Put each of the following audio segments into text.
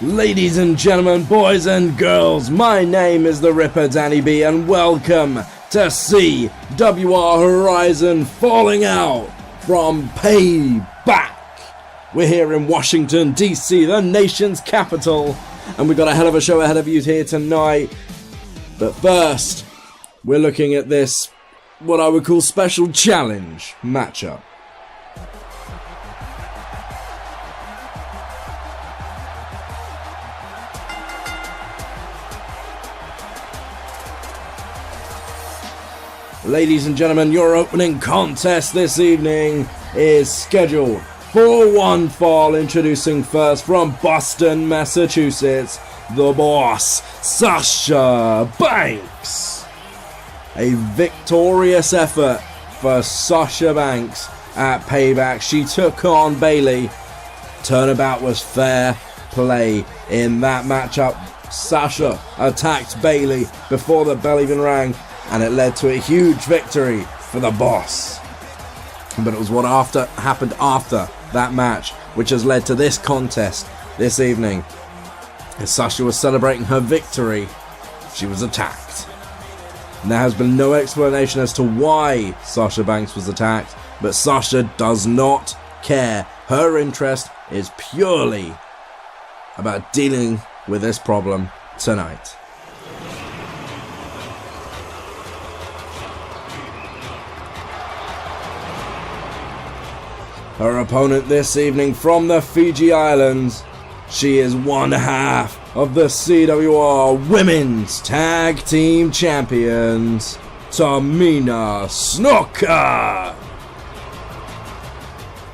Ladies and gentlemen, boys and girls, my name is the Ripper Danny B and welcome to CWR Horizon Falling Out from Payback. We're here in Washington, DC, the nation's capital, and we've got a hell of a show ahead of you here tonight. But first, we're looking at this, what I would call special challenge matchup. Ladies and gentlemen, your opening contest this evening is scheduled for one fall. Introducing first from Boston, Massachusetts, the boss, Sasha Banks. A victorious effort for Sasha Banks at Payback. She took on Bayley. Turnabout was fair play in that matchup. Sasha attacked Bayley before the bell even rang, and it led to a huge victory for the boss. But it was what happened after that match which has led to this contest this evening. As Sasha was celebrating her victory, she was attacked. And there has been no explanation as to why Sasha Banks was attacked, but Sasha does not care. Her interest is purely about dealing with this problem tonight. Her opponent this evening from the Fiji Islands, she is one half of the CWR Women's Tag Team Champions, Tamina Snuka.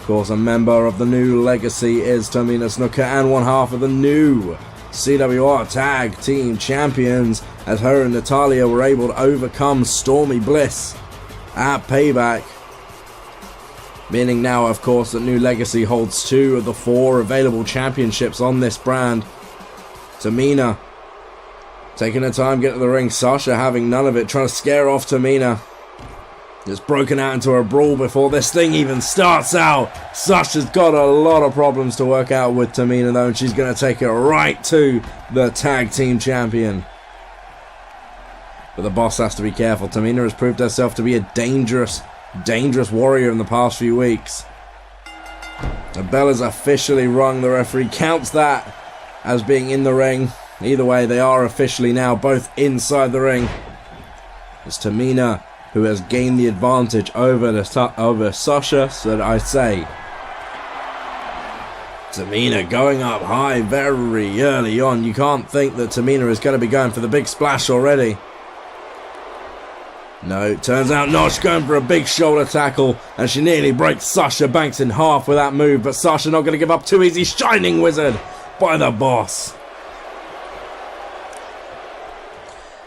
Of course, a member of the New Legacy is Tamina Snuka, and one half of the new CWR Tag Team Champions, as her and Natalia were able to overcome Stormy Bliss at Payback. Meaning now, of course, that New Legacy holds 2 of the 4 available championships on this brand. Tamina taking her time, getting to the ring. Sasha having none of it, trying to scare off Tamina. It's broken out into a brawl before this thing even starts out. Sasha's got a lot of problems to work out with Tamina though, and she's going to take it right to the tag team champion. But the boss has to be careful. Tamina has proved herself to be a dangerous warrior in the past few weeks. The bell is officially rung. The referee counts that as being in the ring. Either way, they are officially now both inside the ring. It's Tamina who has gained the advantage over Sasha, so that I say Tamina going up high very early on. You can't think that Tamina is going to be going for the big splash already. No, turns out not. She's going for a big shoulder tackle, and she nearly breaks Sasha Banks in half with that move, but Sasha not going to give up too easy. Shining Wizard by the boss.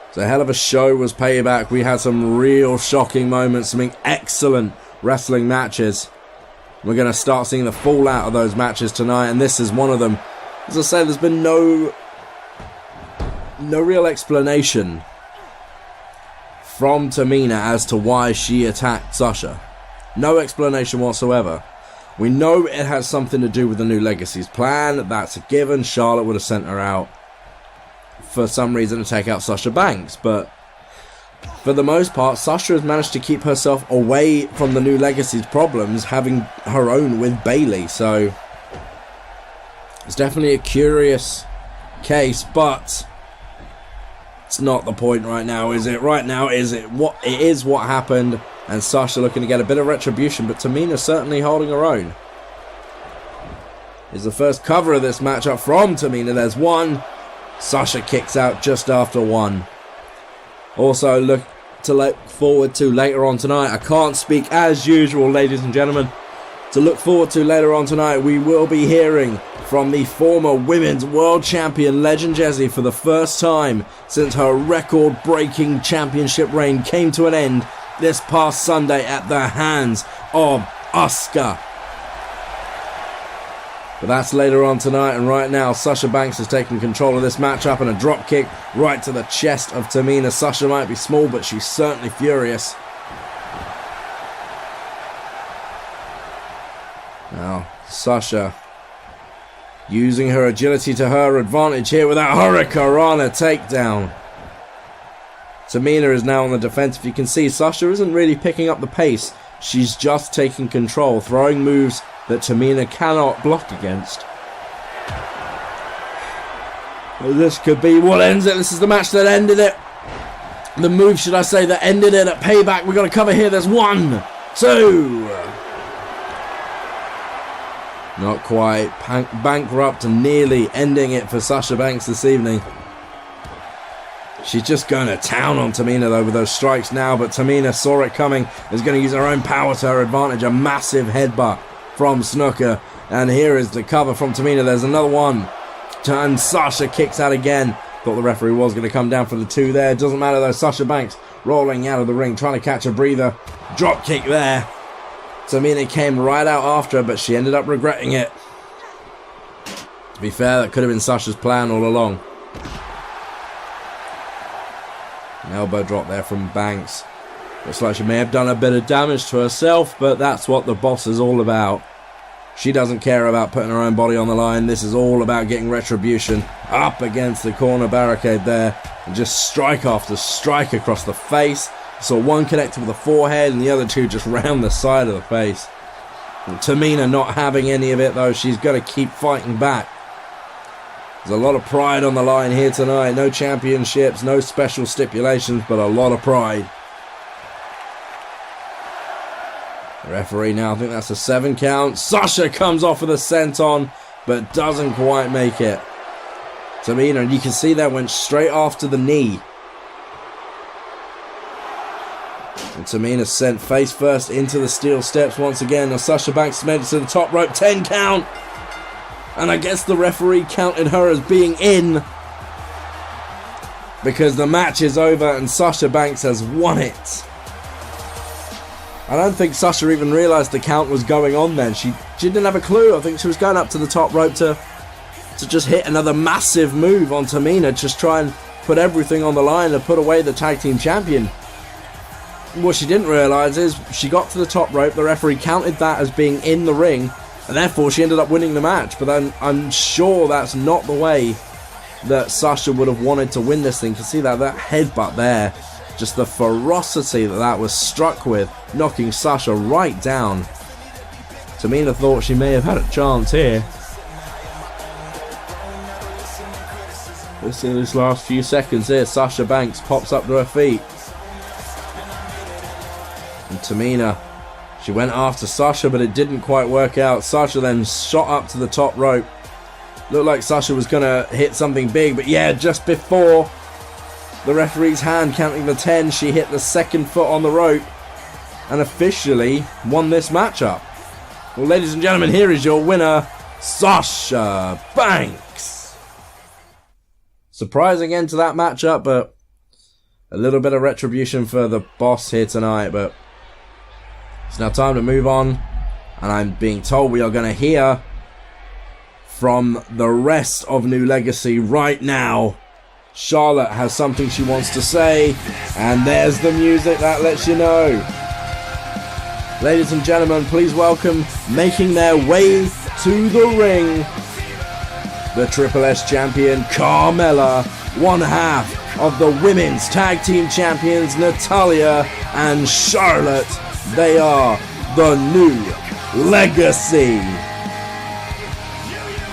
It's a hell of a show was Payback. We had some real shocking moments, some excellent wrestling matches. We're going to start seeing the fallout of those matches tonight, and this is one of them. As I say, there's been no real explanation from Tamina as to why she attacked Sasha. No explanation whatsoever. We know it has something to do with the New Legacy's plan. That's a given. Charlotte would have sent her out for some reason to take out Sasha Banks, but for the most part, Sasha has managed to keep herself away from the New Legacy's problems, having her own with Bayley. So it's definitely a curious case, but it's not the point right now, is it? Right now, it is what happened, and Sasha looking to get a bit of retribution, but Tamina certainly holding her own. Here's the first cover of this matchup from Tamina. There's one. Sasha kicks out just after one. Also, look forward to later on tonight. I can't speak as usual, ladies and gentlemen. To look forward to later on tonight, we will be hearing from the former Women's World Champion Legend Jessie for the first time since her record-breaking championship reign came to an end this past Sunday at the hands of Asuka. But that's later on tonight, and right now Sasha Banks has taken control of this matchup, and a drop kick right to the chest of Tamina. Sasha might be small, but she's certainly furious. Now, Sasha using her agility to her advantage here with that Hurricanrana takedown. Tamina is now on the defensive. You can see Sasha isn't really picking up the pace. She's just taking control, throwing moves that Tamina cannot block against. This could be what ends it. This is the match that ended it. The move, should I say, that ended it at Payback. We've got to cover here. There's 1, 2. Not quite. Bankrupt and nearly ending it for Sasha Banks this evening. She's just going to town on Tamina though with those strikes now, but Tamina saw it coming, is going to use her own power to her advantage. A massive headbutt from Snuka, and here is the cover from Tamina. There's another one, and Sasha kicks out again. Thought the referee was going to come down for the 2 there. Doesn't matter though. Sasha Banks rolling out of the ring, trying to catch a breather. Drop kick there. Tamina came right out after her, but she ended up regretting it. To be fair, that could have been Sasha's plan all along. An elbow drop there from Banks. Looks like she may have done a bit of damage to herself, but that's what the boss is all about. She doesn't care about putting her own body on the line. This is all about getting retribution. Up against the corner barricade there, and just strike after strike across the face. So one connected with the forehead and the other 2 just round the side of the face. And Tamina not having any of it though. She's got to keep fighting back. There's a lot of pride on the line here tonight. No championships, no special stipulations, but a lot of pride. The referee now, I think that's a 7 count. Sasha comes off with a senton, but doesn't quite make it. Tamina, and you can see that went straight after the knee. And Tamina sent face first into the steel steps once again. Now Sasha Banks made it to the top rope. 10 count. And I guess the referee counted her as being in, because the match is over and Sasha Banks has won it. I don't think Sasha even realised the count was going on then. She didn't have a clue. I think she was going up to the top rope to just hit another massive move on Tamina, just try and put everything on the line and put away the tag team champion. What she didn't realise is she got to the top rope, the referee counted that as being in the ring, and therefore she ended up winning the match. But then I'm sure that's not the way that Sasha would have wanted to win this thing. You can see that headbutt there, just the ferocity that was struck with, knocking Sasha right down. Tamina thought she may have had a chance here. Let's see this last few seconds here. Sasha Banks pops up to her feet. And Tamina, she went after Sasha, but it didn't quite work out. Sasha then shot up to the top rope. Looked like Sasha was going to hit something big, but yeah, just before the referee's hand counting the 10, she hit the 2nd foot on the rope and officially won this matchup. Well, ladies and gentlemen, here is your winner, Sasha Banks. Surprising end to that matchup, but a little bit of retribution for the boss here tonight. But it's now time to move on, and I'm being told we are going to hear from the rest of New Legacy right now. Charlotte has something she wants to say, and there's the music that lets you know. Ladies and gentlemen, please welcome, making their way to the ring, the Triple S champion Carmella, one half of the women's tag team champions Natalya and Charlotte. They are the New Legacy.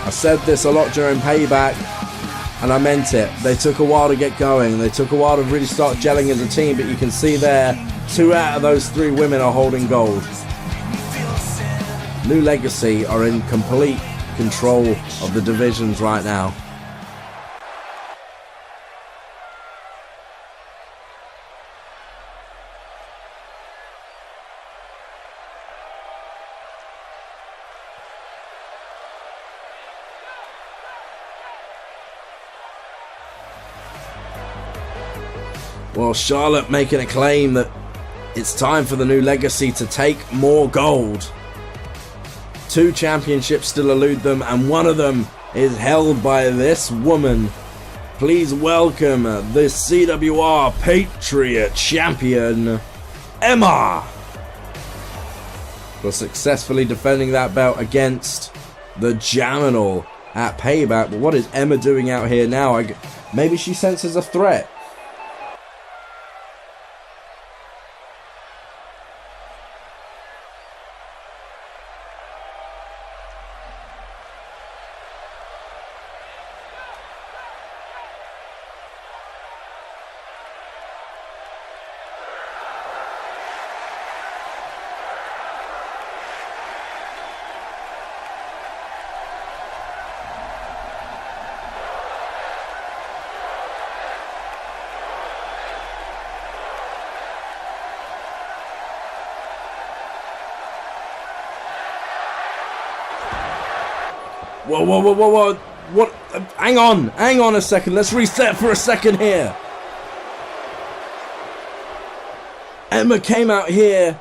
I said this a lot during Payback, and I meant it. They took a while to get going. They took a while to really start gelling as a team, but you can see there, 2 out of those 3 women are holding gold. New Legacy are in complete control of the divisions right now. Well, Charlotte making a claim that it's time for the New Legacy to take more gold. 2 championships still elude them, and one of them is held by this woman. Please welcome the CWR Patriot Champion, Emma, for successfully defending that belt against the Jaminal at Payback. But what is Emma doing out here now? Maybe she senses a threat. Whoa, whoa, whoa, whoa, whoa. What? Hang on a second. Let's reset for a second here. Emma came out here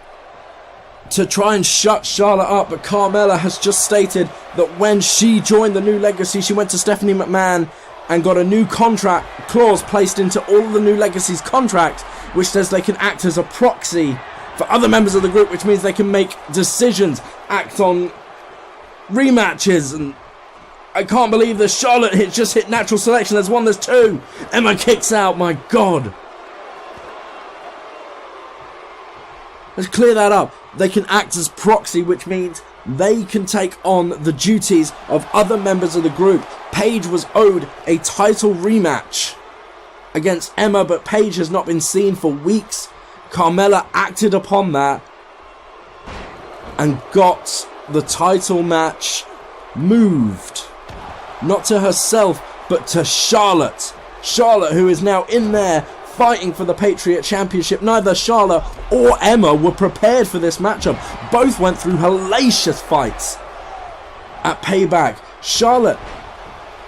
to try and shut Charlotte up, but Carmella has just stated that when she joined the New Legacy, she went to Stephanie McMahon and got a new contract clause placed into all of the New Legacy's contract, which says they can act as a proxy for other members of the group, which means they can make decisions, act on rematches, and I can't believe that Charlotte just hit natural selection. There's one, there's two. Emma kicks out, my God. Let's clear that up. They can act as proxy, which means they can take on the duties of other members of the group. Paige was owed a title rematch against Emma, but Paige has not been seen for weeks. Carmella acted upon that and got the title match moved. Not to herself, but to Charlotte. Charlotte, who is now in there fighting for the Patriot Championship. Neither Charlotte or Emma were prepared for this matchup. Both went through hellacious fights at Payback. Charlotte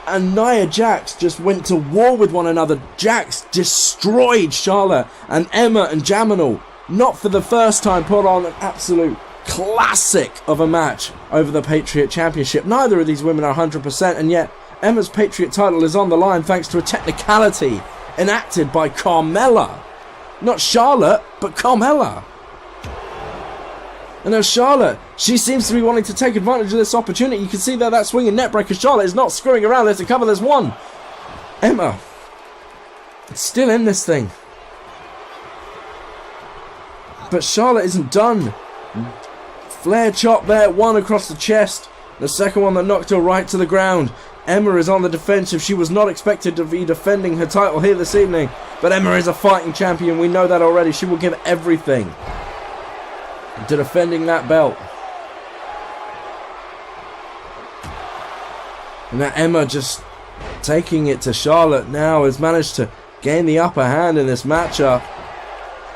and Nia Jax just went to war with one another. Jax destroyed Charlotte, and Emma and Jaminal, not for the first time, put on an absolute classic of a match over the Patriot Championship. Neither of these women are 100%, and yet Emma's Patriot title is on the line thanks to a technicality enacted by Carmella. Not Charlotte, but Carmella. And now Charlotte, she seems to be wanting to take advantage of this opportunity. You can see that swinging neckbreaker. Charlotte is not screwing around. There's a cover, there's one. Emma, still in this thing. But Charlotte isn't done. Flare chop there, one across the chest. The second one that knocked her right to the ground. Emma is on the defensive. She was not expected to be defending her title here this evening. But Emma is a fighting champion. We know that already. She will give everything to defending that belt. And now Emma just taking it to Charlotte now has managed to gain the upper hand in this matchup.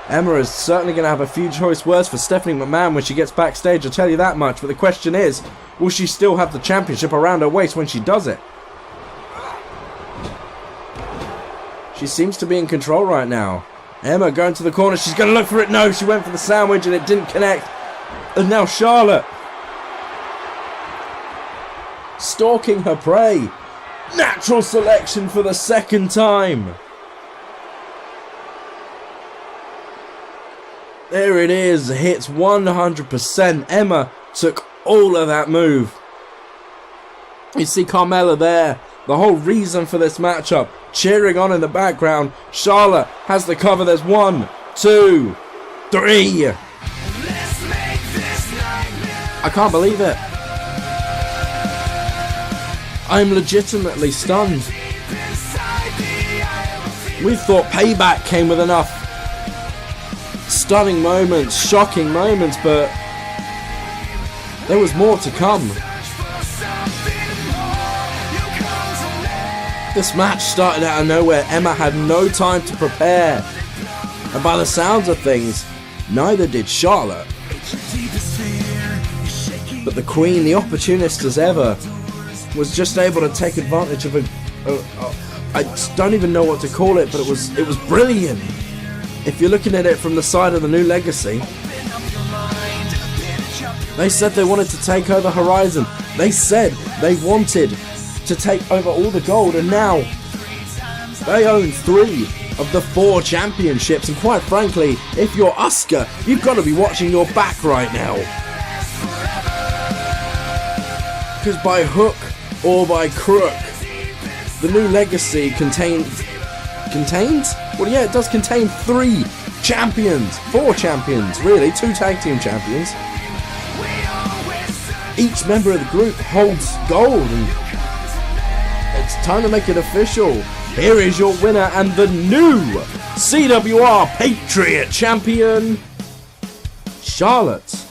Emma is certainly going to have a few choice words for Stephanie McMahon when she gets backstage, I'll tell you that much. But the question is, will she still have the championship around her waist when she does it? She seems to be in control right now. Emma going to the corner, she's going to look for it. No, she went for the sandwich and it didn't connect. And now Charlotte stalking her prey. Natural selection for the second time. There it is, hits 100%. Emma took all of that move. You see Carmella there, the whole reason for this matchup, cheering on in the background. Charlotte has the cover, there's 1, 2, 3. I can't believe it. I'm legitimately stunned. We thought Payback came with enough stunning moments, shocking moments, but there was more to come. This match started out of nowhere. Emma had no time to prepare, and by the sounds of things, neither did Charlotte. But the Queen, the opportunist as ever, was just able to take advantage of I don't even know what to call it, but it was brilliant. If you're looking at it from the side of the New Legacy, they said they wanted to take over Horizon. They said they wanted to take over all the gold, and now they own 3 of the 4 championships. And quite frankly, if you're Asuka, you've got to be watching your back right now, because by hook or by crook. The new legacy contains? Well, yeah, it does contain 4 champions, really, 2 tag team champions. Each member of the group holds gold, and it's time to make it official. Here is your winner and the new CWR Patriot Champion, Charlotte.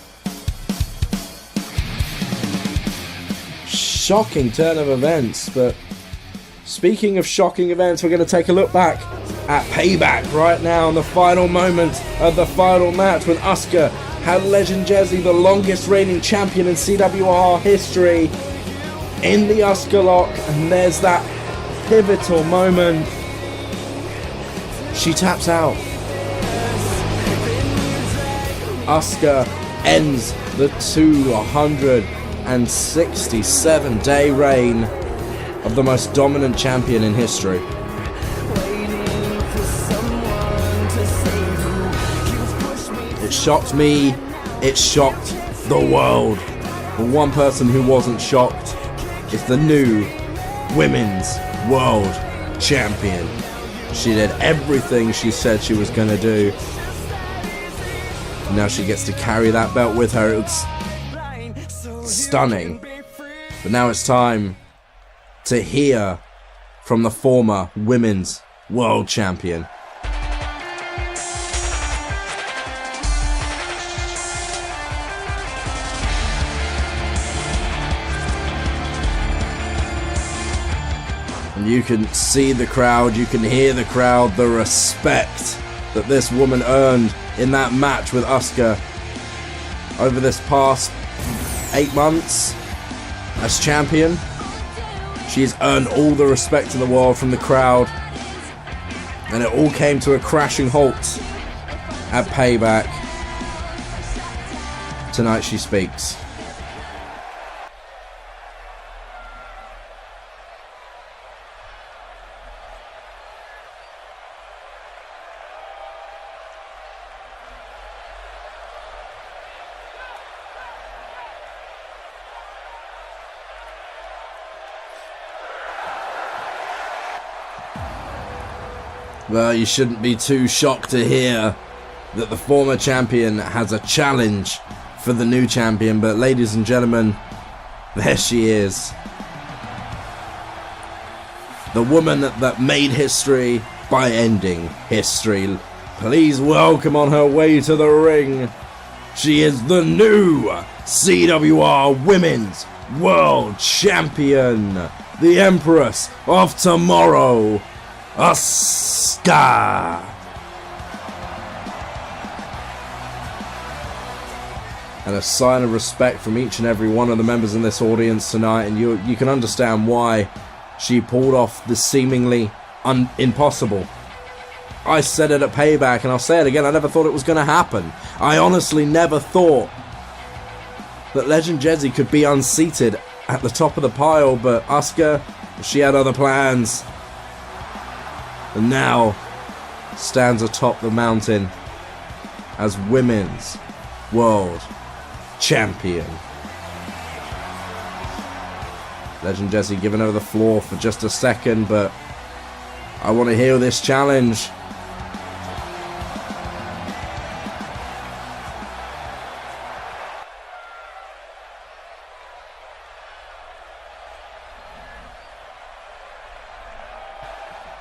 Shocking turn of events, but speaking of shocking events, we're going to take a look back at Payback right now in the final moment of the final match when Asuka had Legend Jezzy, the longest reigning champion in CWR history, in the Asuka lock, and there's that pivotal moment. She taps out. Asuka ends the 267-day reign of the most dominant champion in history. It shocked me, it shocked the world. But one person who wasn't shocked is the new Women's World Champion. She did everything she said she was going to do. Now she gets to carry that belt with her. It's stunning. But now it's time to hear from the former Women's World Champion. And you can see the crowd, you can hear the crowd, the respect that this woman earned in that match with Asuka over this past 8 months as champion. She's earned all the respect in the world from the crowd, and it all came to a crashing halt at Payback. Tonight she speaks. Well, you shouldn't be too shocked to hear that the former champion has a challenge for the new champion, but ladies and gentlemen, there she is. The woman that made history by ending history. Please welcome on her way to the ring. She is the new CWR Women's World Champion, the Empress of Tomorrow, Asuka. And a sign of respect from each and every one of the members in this audience tonight, and you can understand why she pulled off the seemingly impossible. I said it at Payback, and I'll say it again, I never thought it was going to happen. I honestly never thought that Legend Jezzy could be unseated at the top of the pile, but Asuka, she had other plans. And now stands atop the mountain as Women's World Champion. Legend Jezzy giving her the floor for just a second, but I want to hear this challenge.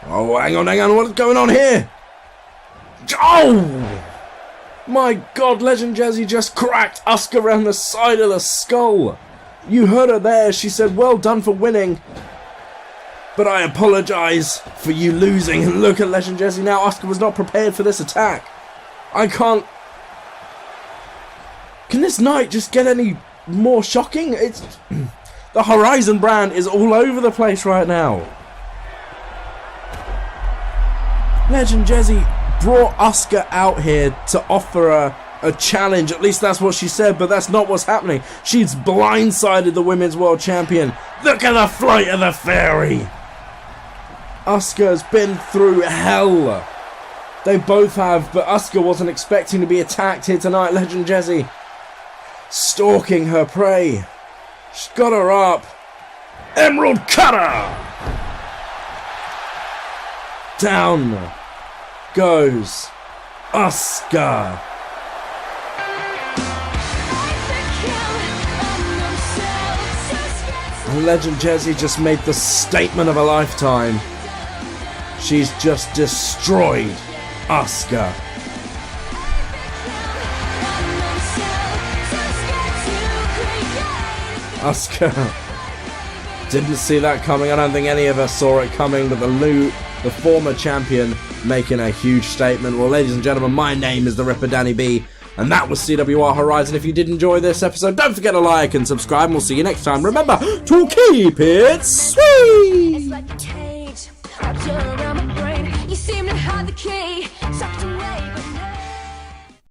Oh, hang on, what's going on here? Oh! My God, Legend Jezzy just cracked Asuka around the side of the skull. You heard her there, she said, well done for winning, but I apologise for you losing. And look at Legend Jezzy now, Asuka was not prepared for this attack. I can't... Can this night just get any more shocking? It's... The Horizon brand is all over the place right now. Legend Jezzy brought Asuka out here to offer her a challenge. At least that's what she said, but that's not what's happening. She's blindsided the Women's World Champion. Look at the flight of the fairy. Asuka's been through hell. They both have, but Asuka wasn't expecting to be attacked here tonight. Legend Jezzy stalking her prey. She's got her up. Emerald Cutter! Down goes Asuka. And Legend Jessie just made the statement of a lifetime. She's just destroyed Asuka. Asuka didn't see that coming. I don't think any of us saw it coming, but the former champion making a huge statement. Well, ladies and gentlemen, my name is the Ripper Danny B, and that was CWR Horizon. If you did enjoy this episode, don't forget to like and subscribe, and we'll see you next time. Remember to keep it sweet! It's like a cage, wrapped around my brain. You seem to have the key, sucked away.